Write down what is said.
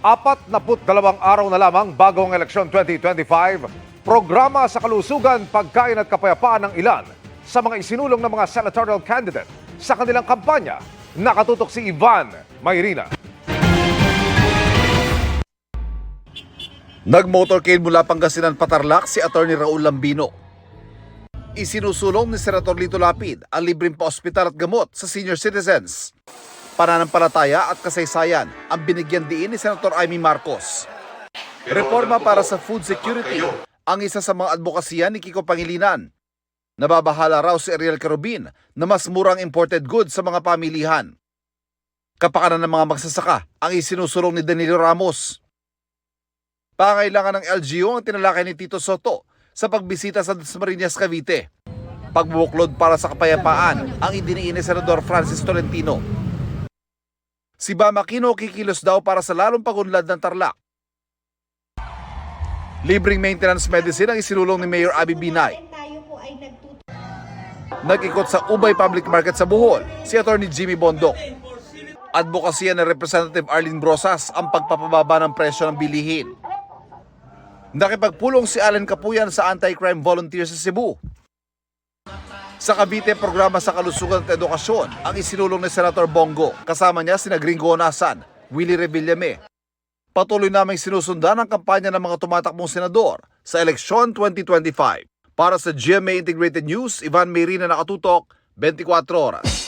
42 araw na lamang bago ang eleksyon 2025, programa sa kalusugan, pagkain at kapayapaan ng ilan sa mga isinulong ng mga senatorial candidate sa kanilang kampanya. Nakatutok si Ivan Mayrina. Nag-motorcade mula Pangasinan Patarlac si Atty. Raul Lambino. Isinusulong ni Senator Lito Lapid ang libreng pa-ospital at gamot sa senior citizens. Pananampalataya at kasaysayan ang binigyan diin ni Senator Amy Marcos. Reforma para sa food security ang isa sa mga advokasya ni Kiko Pangilinan. Nababahala raw si Ariel Carubin na mas murang imported goods sa mga pamilihan. Kapakanan ng mga magsasaka ang isinusulong ni Danilo Ramos. Pangailangan ng LGU ang tinalakay ni Tito Soto sa pagbisita sa Dasmariñas, Cavite. Pagbubuklod para sa kapayapaan ang idiniin ni Senador Francis Tolentino. Si Bam Aquino kikilos daw para sa lalong pagunlad ng Tarlac. Libreng maintenance medicine ang isinulong ni Mayor Abby Binay. Nag-ikot sa Ubay Public Market sa Bohol si Atty. Jimmy Bondok. Advokasya ni Representative Arlene Brosas ang pagpapababa ng presyo ng bilihin. Nakipagpulong si Allen Capuyan sa anti-crime volunteer sa Cebu. Sa Cavite, programa sa kalusugan at edukasyon ang isinulong ni Senator Bongo. Kasama niya sina Gringo Onasan, Willie Revillame. Patuloy naming sinusundan ang kampanya ng mga tumatakbong senador sa eleksyon 2025. Para sa GMA Integrated News, Ivan Mayrina, nakatutok, 24 oras.